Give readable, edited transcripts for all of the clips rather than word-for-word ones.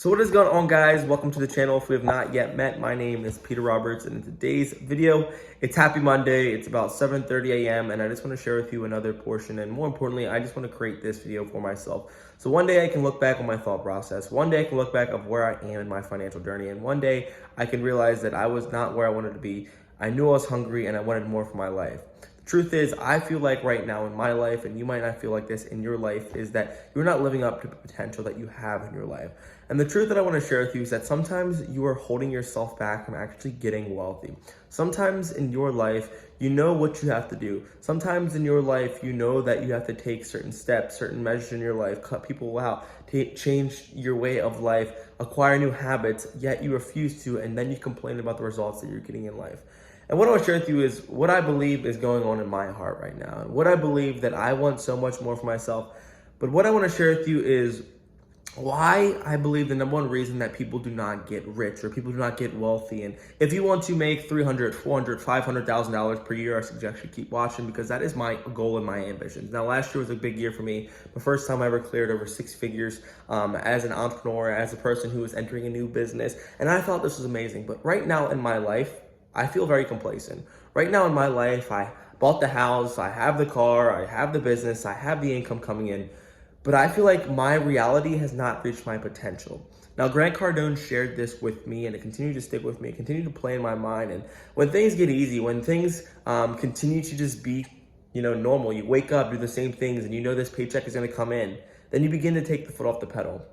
So what is going on, guys? Welcome to the channel. If we have not yet met, my name is Peter Roberts, and in today's video, it's Happy Monday. It's about 7:30 a.m. and I just want to share with you another portion, and more importantly, I just want to create this video for myself. So one day I can look back on my thought process. One day I can look back of where I am in my financial journey, and one day I can realize that I was not where I wanted to be. I knew I was hungry and I wanted more for my life. Truth is, I feel like right now in my life, and you might not feel like this in your life, is that you're not living up to the potential that you have in your life. And the truth that I want to share with you is that sometimes you are holding yourself back from actually getting wealthy. Sometimes in your life, you know what you have to do. Sometimes in your life, you know that you have to take certain steps, certain measures in your life, cut people out, change your way of life, acquire new habits, yet you refuse to, and then you complain about the results that you're getting in life. And what I want to share with you is what I believe is going on in my heart right now. And what I believe that I want so much more for myself. But what I want to share with you is why I believe the number one reason that people do not get rich or people do not get wealthy. And if you want to make $300,000, $400,000, $500,000 per year, I suggest you keep watching, because that is my goal and my ambitions. Now, last year was a big year for me. The first time I ever cleared over six figures as an entrepreneur, as a person who was entering a new business. And I thought this was amazing. But right now in my life, I feel very complacent. Right now in my life, I bought the house, I have the car, I have the business, I have the income coming in, but I feel like my reality has not reached my potential. Now, Grant Cardone shared this with me, and it continued to stick with me, it continued to play in my mind. And when things get easy, when things continue to just be, normal, you wake up, do the same things, and you know this paycheck is gonna come in, then you begin to take the foot off the pedal.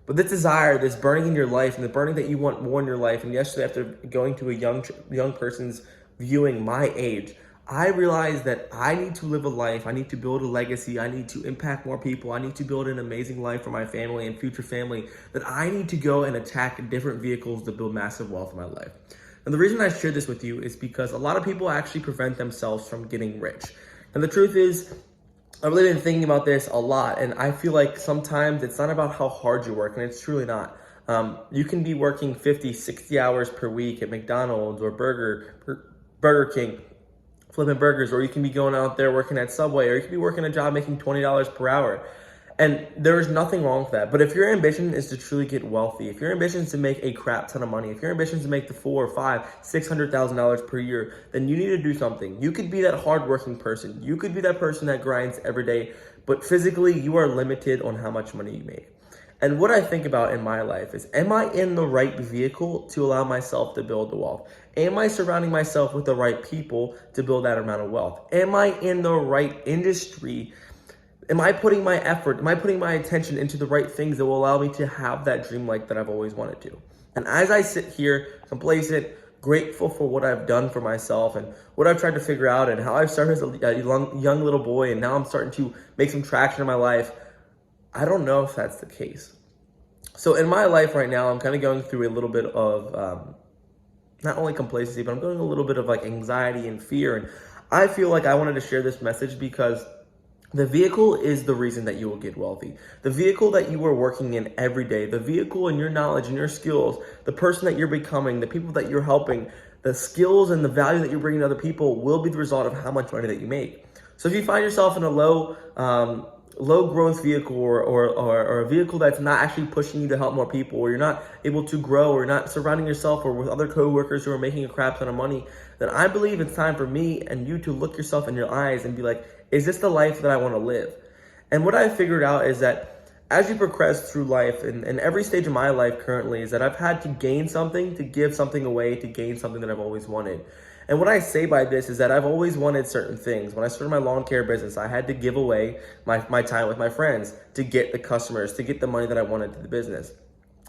But this desire, this burning in your life, and the burning that you want more in your life, and yesterday after going to a young person's viewing my age, I realized that I need to live a life, I need to build a legacy, I need to impact more people, I need to build an amazing life for my family and future family, that I need to go and attack different vehicles to build massive wealth in my life. And the reason I share this with you is because a lot of people actually prevent themselves from getting rich. And the truth is, I've really been thinking about this a lot, and I feel like sometimes it's not about how hard you work, and it's truly not. You can be working 50, 60 hours per week at McDonald's or Burger King, flipping burgers, or you can be going out there working at Subway, or you can be working a job making $20 per hour. And there's nothing wrong with that. But if your ambition is to truly get wealthy, if your ambition is to make a crap ton of money, if your ambition is to make the $400,000, $500,000, $600,000 per year, then you need to do something. You could be that hardworking person. You could be that person that grinds every day, but physically you are limited on how much money you make. And what I think about in my life is, am I in the right vehicle to allow myself to build the wealth? Am I surrounding myself with the right people to build that amount of wealth? Am I in the right industry? Am I putting my effort, am I putting my attention into the right things that will allow me to have that dream life that I've always wanted to? And as I sit here, complacent, grateful for what I've done for myself and what I've tried to figure out and how I've started as a young little boy, and now I'm starting to make some traction in my life, I don't know if that's the case. So in my life right now, I'm kind of going through a little bit of not only complacency, but I'm going a little bit of like anxiety and fear. And I feel like I wanted to share this message because the vehicle is the reason that you will get wealthy. The vehicle that you are working in every day, the vehicle and your knowledge and your skills, the person that you're becoming, the people that you're helping, the skills and the value that you're bringing to other people will be the result of how much money that you make. So if you find yourself in a low growth vehicle or a vehicle that's not actually pushing you to help more people, or you're not able to grow, or not surrounding yourself or with other coworkers who are making a crap ton of money, then I believe it's time for me and you to look yourself in your eyes and be like, is this the life that I want to live? And what I figured out is that as you progress through life, and every stage of my life currently, is that I've had to gain something, to give something away, to gain something that I've always wanted. And what I say by this is that I've always wanted certain things. When I started my lawn care business, I had to give away my time with my friends to get the customers, to get the money that I wanted to the business.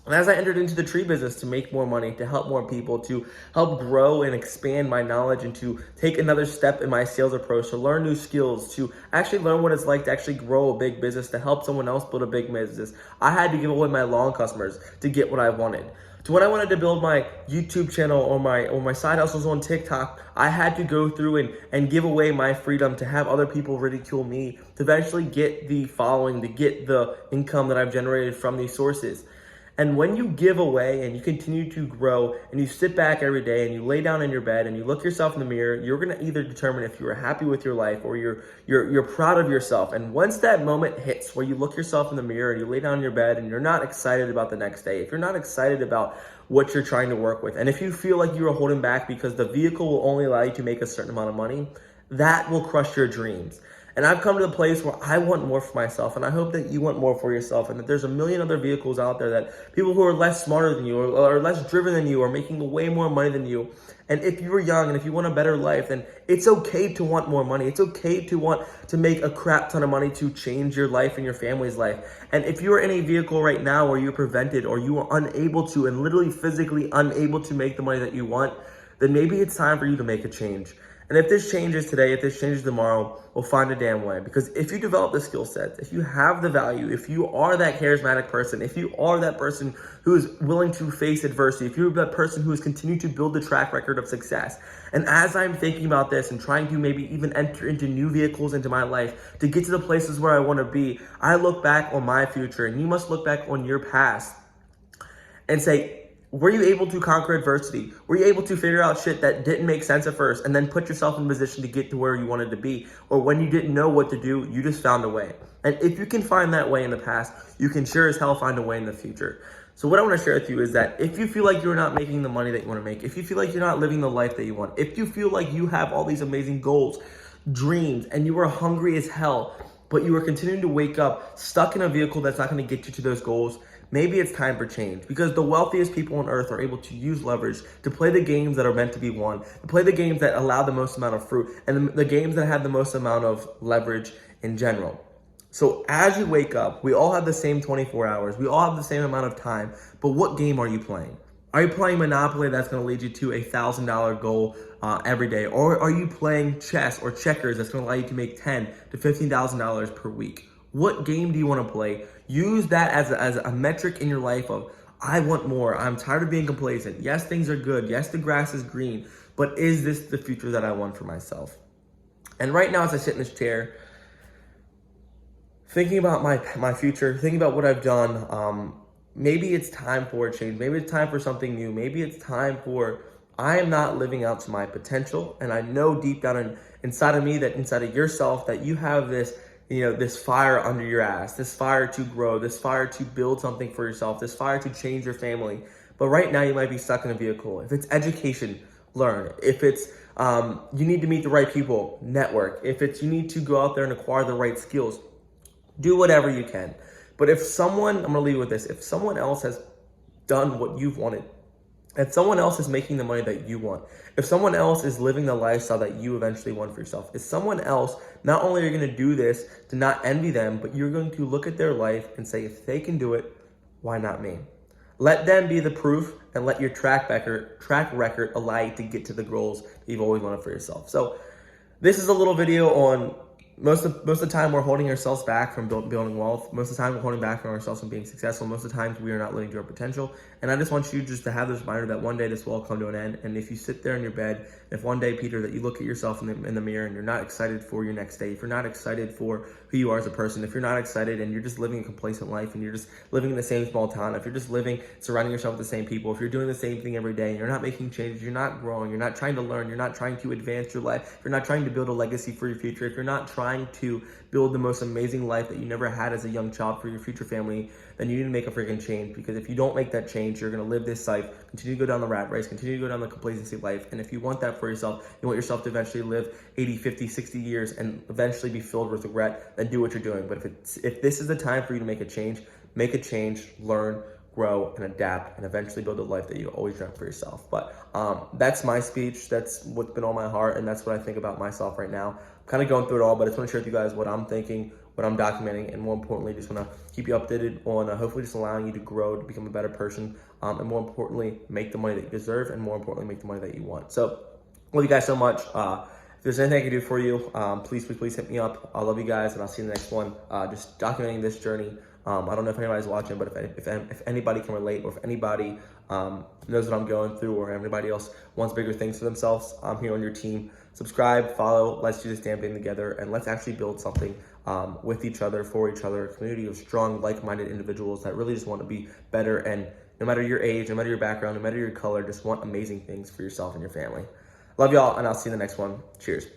And as I entered into the tree business to make more money, to help more people, to help grow and expand my knowledge, and to take another step in my sales approach, to learn new skills, to actually learn what it's like to actually grow a big business, to help someone else build a big business, I had to give away my lawn customers to get what I wanted. So when I wanted to build my YouTube channel or my side hustles on TikTok, I had to go through and give away my freedom to have other people ridicule me, to eventually get the following, to get the income that I've generated from these sources. And when you give away and you continue to grow and you sit back every day and you lay down in your bed and you look yourself in the mirror, you're going to either determine if you are happy with your life or you're proud of yourself. And once that moment hits where you look yourself in the mirror and you lay down in your bed and you're not excited about the next day, if you're not excited about what you're trying to work with, and if you feel like you are holding back because the vehicle will only allow you to make a certain amount of money, that will crush your dreams. And I've come to the place where I want more for myself, and I hope that you want more for yourself, and that there's a million other vehicles out there that people who are less smarter than you or less driven than you are making way more money than you. And if you're young and if you want a better life, then it's okay to want more money. It's okay to want to make a crap ton of money to change your life and your family's life. And if you are in a vehicle right now where you're prevented or you are unable to and literally physically unable to make the money that you want, then maybe it's time for you to make a change. And if this changes today, if this changes tomorrow, we'll find a damn way. Because if you develop the skill sets, if you have the value, if you are that charismatic person, if you are that person who is willing to face adversity, if you're that person who has continued to build the track record of success, and as I'm thinking about this and trying to maybe even enter into new vehicles into my life to get to the places where I want to be, I look back on my future, and you must look back on your past and say, were you able to conquer adversity? Were you able to figure out shit that didn't make sense at first and then put yourself in a position to get to where you wanted to be? Or when you didn't know what to do, you just found a way. And if you can find that way in the past, you can sure as hell find a way in the future. So what I want to share with you is that if you feel like you're not making the money that you want to make, if you feel like you're not living the life that you want, if you feel like you have all these amazing goals, dreams, and you are hungry as hell, but you are continuing to wake up stuck in a vehicle that's not going to get you to those goals, maybe it's time for change, because the wealthiest people on earth are able to use leverage to play the games that are meant to be won, to play the games that allow the most amount of fruit, and the games that have the most amount of leverage in general. So as you wake up, we all have the same 24 hours. We all have the same amount of time, but what game are you playing? Are you playing Monopoly that's going to lead you to a $1,000 goal every day? Or are you playing chess or checkers that's going to allow you to make $10,000 to $15,000 per week? What game do you want to play? Use that as a metric in your life of, I want more. I'm tired of being complacent. Yes, things are good. Yes, the grass is green. But is this the future that I want for myself? And right now, as I sit in this chair, thinking about my future, thinking about what I've done, maybe it's time for a change. Maybe it's time for something new. Maybe it's time for, I am not living out to my potential. And I know deep down inside of me, that inside of yourself, that you have this, this fire under your ass, this fire to grow, this fire to build something for yourself, this fire to change your family. But right now you might be stuck in a vehicle. If it's education, learn. If it's you need to meet the right people, network. If it's you need to go out there and acquire the right skills, do whatever you can. But if someone, I'm gonna leave you with this, if someone else has done what you've wanted, if someone else is making the money that you want, if someone else is living the lifestyle that you eventually want for yourself, if someone else, not only are you going to do this to not envy them, but you're going to look at their life and say, if they can do it, why not me? Let them be the proof, and let your track record allow you to get to the goals that you've always wanted for yourself. So this is a little video on most of the time we're holding ourselves back from building wealth. Most of the time we're holding back from ourselves from being successful. Most of the times we are not living to our potential. And I just want you just to have this reminder that one day this will all come to an end. And if you sit there in your bed, if one day, Peter, that you look at yourself in the mirror and you're not excited for your next day, if you're not excited for who you are as a person, if you're not excited and you're just living a complacent life and you're just living in the same small town, if you're just surrounding yourself with the same people, if you're doing the same thing every day and you're not making changes, you're not growing, you're not trying to learn, you're not trying to advance your life, if you're not trying to build a legacy for your future, if you're not trying to build the most amazing life that you never had as a young child for your future family, then you need to make a freaking change. Because if you don't make that change, you're going to live this life, continue to go down the rat race, continue to go down the complacency life. And if you want that for yourself, you want yourself to eventually live 80, 50, 60 years and eventually be filled with regret, then do what you're doing. But if this is the time for you to make a change, learn, grow, and adapt, and eventually build a life that you always dreamt for yourself. But that's my speech. That's what's been on my heart, and that's what I think about myself right now. I'm kind of going through it all, but I just want to share with you guys what I'm thinking, what I'm documenting, and more importantly, just want to keep you updated on hopefully just allowing you to grow, to become a better person, and more importantly, make the money that you deserve, and more importantly, make the money that you want. So, love you guys so much. If there's anything I can do for you, please hit me up. I love you guys, and I'll see you in the next one. Just documenting this journey. I don't know if anybody's watching, but if anybody can relate, or if anybody knows what I'm going through, or anybody else wants bigger things for themselves, I'm here on your team. subscribe, follow. Let's do this damn thing together, and let's actually build something with each other, for each other, a community of strong, like-minded individuals that really just want to be better, and no matter your age, no matter your background, no matter your color, just want amazing things for yourself and your family. Love y'all, and I'll see you in the next one. Cheers.